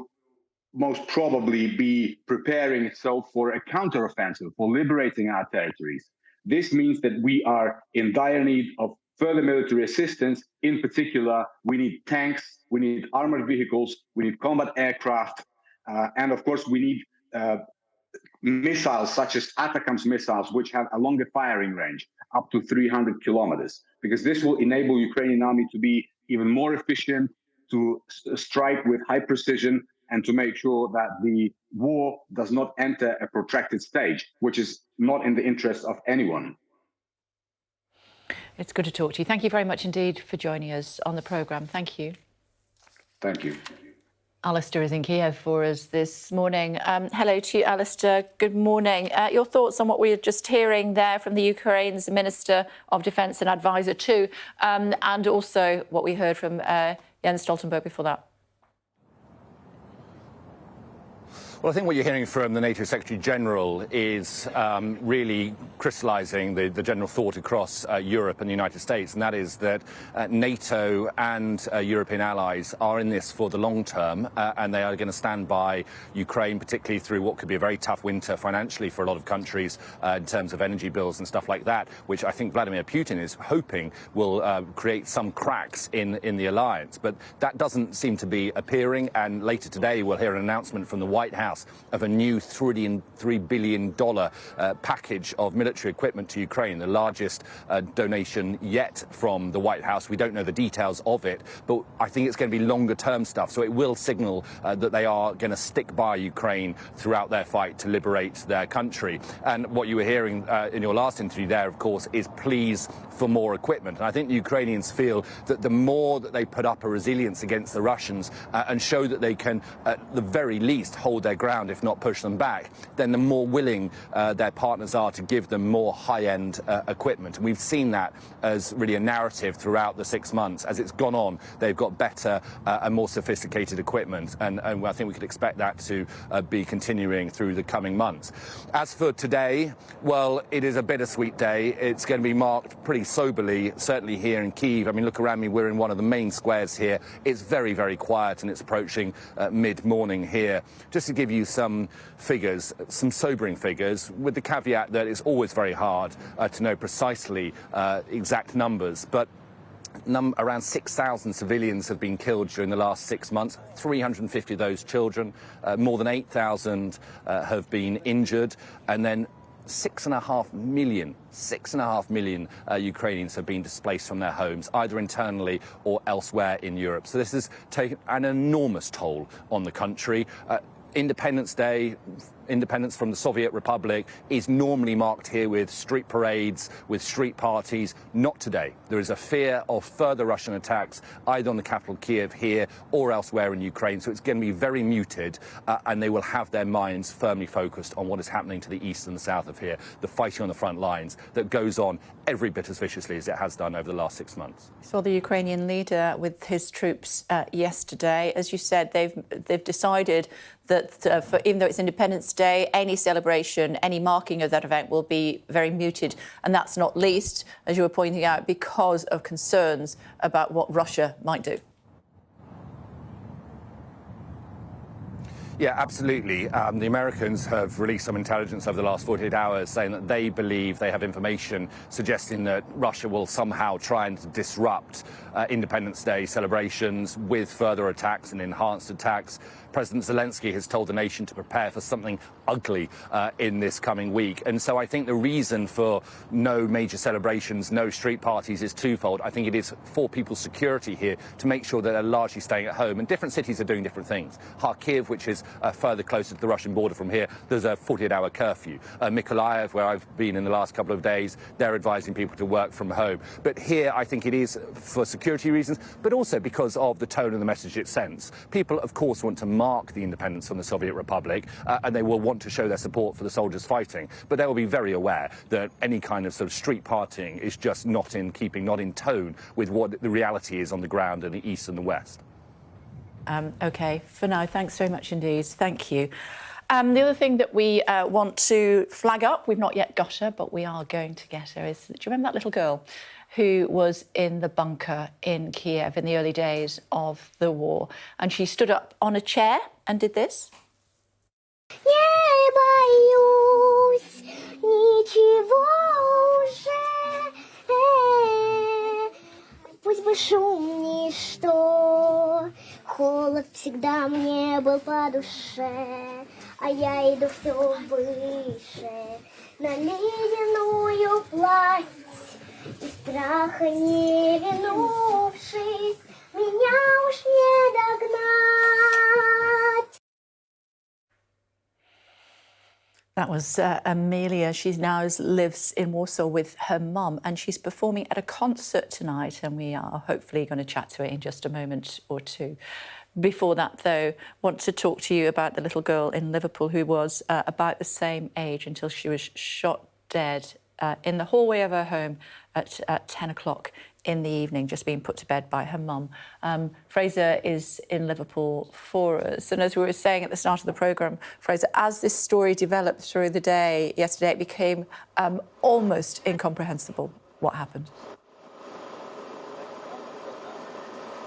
most probably be preparing itself for a counteroffensive, for liberating our territories. This means that we are in dire need of further military assistance. In particular, we need tanks, we need armored vehicles, we need combat aircraft, and of course, we need missiles such as ATACMS missiles, which have a longer firing range, up to 300 kilometers, because this will enable Ukrainian army to be even more efficient, to strike with high precision, and to make sure that the war does not enter a protracted stage, which is not in the interest of anyone. It's good to talk to you. Thank you very much indeed for joining us on the programme. Thank you. Thank you. Alistair is in Kiev for us this morning. Hello to you, Alistair. Good morning. Your thoughts on what we were just hearing there from the Ukraine's Minister of Defence and advisor too, and also what we heard from Jens Stoltenberg before that? Well, I think what you're hearing from the NATO Secretary-General is really crystallising the general thought across Europe and the United States, and that is that NATO and European allies are in this for the long term, and they are going to stand by Ukraine, particularly through what could be a very tough winter financially for a lot of countries in terms of energy bills and stuff like that, which I think Vladimir Putin is hoping will create some cracks in the alliance. But that doesn't seem to be appearing, and later today we'll hear an announcement from the White House of a new $3 billion package of military equipment to Ukraine, the largest donation yet from the White House. We don't know the details of it, but I think it's going to be longer term stuff. So it will signal that they are going to stick by Ukraine throughout their fight to liberate their country. And what you were hearing in your last interview there, of course, is pleas for more equipment. And I think the Ukrainians feel that the more that they put up a resilience against the Russians and show that they can, at the very least, hold their ground, if not push them back, then the more willing their partners are to give them more high-end equipment. And we've seen that as really a narrative throughout the 6 months. As it's gone on, they've got better and more sophisticated equipment. And I think we could expect that to be continuing through the coming months. As for today, well, it is a bittersweet day. It's going to be marked pretty soberly, certainly here in Kyiv. I mean, look around me, we're in one of the main squares here. It's very, very quiet, and it's approaching mid-morning here. Just to give you some figures, some sobering figures, with the caveat that it's always very hard to know precisely exact numbers, but around 6,000 civilians have been killed during the last 6 months, 350 of those children, more than 8,000 have been injured, and then 6.5 million Ukrainians have been displaced from their homes, either internally or elsewhere in Europe. So this has taken an enormous toll on the country. Independence Day, independence from the Soviet Republic, is normally marked here with street parades, with street parties. Not today. There is a fear of further Russian attacks, either on the capital Kiev here or elsewhere in Ukraine. So it's going to be very muted, and they will have their minds firmly focused on what is happening to the east and the south of here, the fighting on the front lines that goes on every bit as viciously as it has done over the last 6 months. Saw the Ukrainian leader with his troops yesterday. As you said, they've decided that even though it's Independence Day, any celebration, any marking of that event will be very muted. And that's not least, as you were pointing out, because of concerns about what Russia might do. Yeah, absolutely. The Americans have released some intelligence over the last 48 hours saying that they believe they have information suggesting that Russia will somehow try and disrupt Independence Day celebrations with further attacks and enhanced attacks. President Zelensky has told the nation to prepare for something ugly in this coming week. And so I think the reason for no major celebrations, no street parties is twofold. I think it is for people's security here to make sure that they're largely staying at home. And different cities are doing different things. Kharkiv, which is further closer to the Russian border from here, there's a 48-hour curfew. Mykolaiv, where I've been in the last couple of days, they're advising people to work from home. But here I think it is for security reasons, but also because of the tone and the message it sends. People, of course, want to mark the independence from the Soviet Republic, and they will want to show their support for the soldiers fighting. But they will be very aware that any kind of sort of street partying is just not in keeping, not in tone with what the reality is on the ground in the east and the west. OK, for now, thanks very much indeed. Thank you. The other thing that we want to flag up, we've not yet got her, but we are going to get her, is, do you remember that little girl who was in the bunker in Kiev in the early days of the war? And she stood up on a chair and did this. Не боюсь ничего уже, пусть бы шум ничто, холод всегда мне был по душе, а я иду все выше на ледяную пласть, и страха не ринувшись, меня уж не догнать. That was Amelia. She now lives in Warsaw with her mum, and she's performing at a concert tonight, and we are hopefully going to chat to her in just a moment or two. Before that, though, want to talk to you about the little girl in Liverpool who was about the same age until she was shot dead in the hallway of her home at 10 o'clock in the evening, just being put to bed by her mum. Fraser is in Liverpool for us. And as we were saying at the start of the programme, Fraser, as this story developed through the day yesterday, it became almost incomprehensible what happened.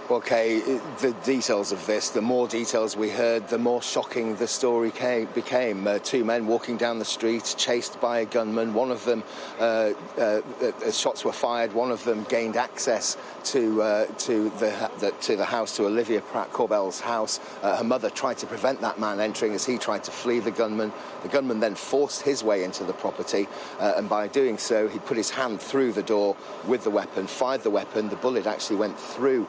Well, Kay, the details of this, the more details we heard, the more shocking the story became. Two men walking down the street, chased by a gunman. One of them, shots were fired. One of them gained access to the house, to Olivia Pratt-Korbel's house. Her mother tried to prevent that man entering as he tried to flee the gunman. The gunman then forced his way into the property, and by doing so, he put his hand through the door with the weapon, fired the weapon. The bullet actually went through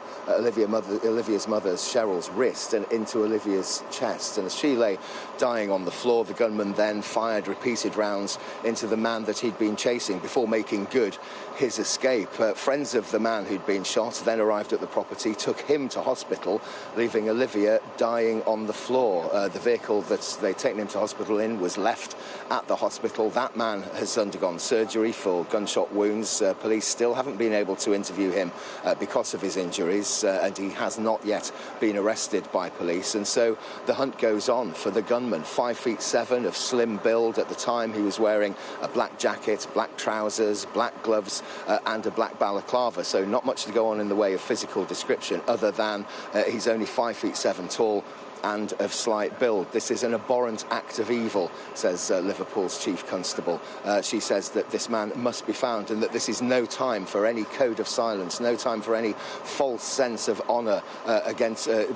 Olivia's mother's, Cheryl's, wrist and into Olivia's chest. And as she lay dying on the floor, the gunman then fired repeated rounds into the man that he'd been chasing before making good his escape. Friends of the man who'd been shot then arrived at the property, took him to hospital, leaving Olivia dying on the floor. The vehicle that they'd taken him to hospital in was left at the hospital. That man has undergone surgery for gunshot wounds. Police still haven't been able to interview him because of his injuries, and he has not yet been arrested by police. And so the hunt goes on for the gunman, 5'7" of slim build. At the time, he was wearing a black jacket, black trousers, black gloves, and a black balaclava. So not much to go on in the way of physical description, other than he's only 5'7" tall, and of slight build. This is an abhorrent act of evil, says Liverpool's Chief Constable. She says that this man must be found and that this is no time for any code of silence, no time for any false sense of honour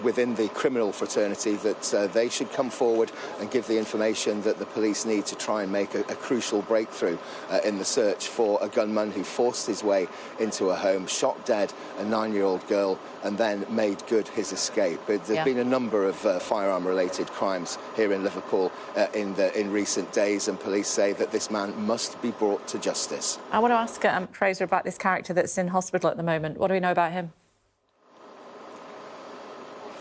within the criminal fraternity, that they should come forward and give the information that the police need to try and make a crucial breakthrough in the search for a gunman who forced his way into a home, shot dead a 9-year-old girl and then made good his escape. There's been a number of firearm-related crimes here in Liverpool in recent days, and police say that this man must be brought to justice. I want to ask Fraser about this character that's in hospital at the moment. What do we know about him?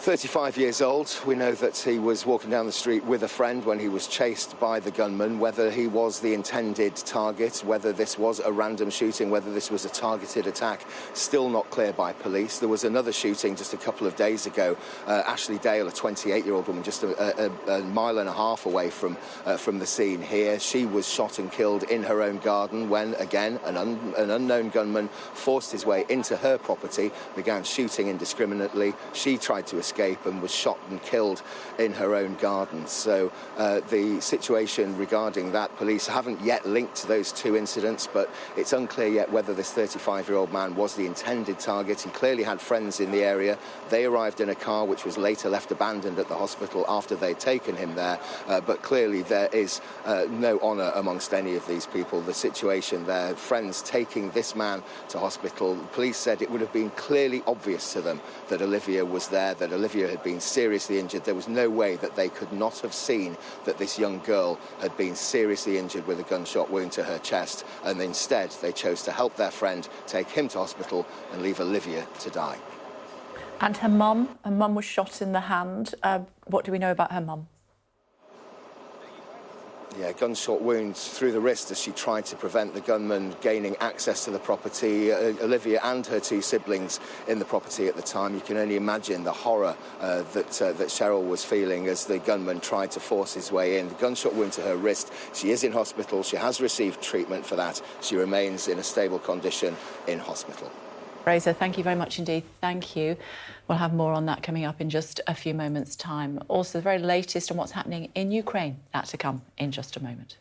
35 years old. We know that he was walking down the street with a friend when he was chased by the gunman. Whether he was the intended target, whether this was a random shooting, whether this was a targeted attack, still not clear by police. There was another shooting just a couple of days ago. Ashley Dale, a 28-year-old woman, just a mile and a half away from the scene here. She was shot and killed in her own garden when, again, an unknown gunman forced his way into her property, began shooting indiscriminately. She tried to escape and was shot and killed in her own garden. So the situation regarding that, police haven't yet linked those two incidents, but it's unclear yet whether this 35-year-old man was the intended target. He clearly had friends in the area. They arrived in a car which was later left abandoned at the hospital after they'd taken him there, but clearly there is no honour amongst any of these people. The situation there, friends taking this man to hospital, the police said it would have been clearly obvious to them that Olivia was there, that Olivia had been seriously injured. There was no way that they could not have seen that this young girl had been seriously injured with a gunshot wound to her chest, and instead they chose to help their friend, take him to hospital and leave Olivia to die. And her mum was shot in the hand. What do we know about her mum? Yeah, gunshot wounds through the wrist as she tried to prevent the gunman gaining access to the property. Olivia and her two siblings in the property at the time. You can only imagine the horror that Cheryl was feeling as the gunman tried to force his way in. The gunshot wound to her wrist. She is in hospital. She has received treatment for that. She remains in a stable condition in hospital. Fraser, thank you very much indeed. Thank you. We'll have more on that coming up in just a few moments' time. Also, the very latest on what's happening in Ukraine. That to come in just a moment.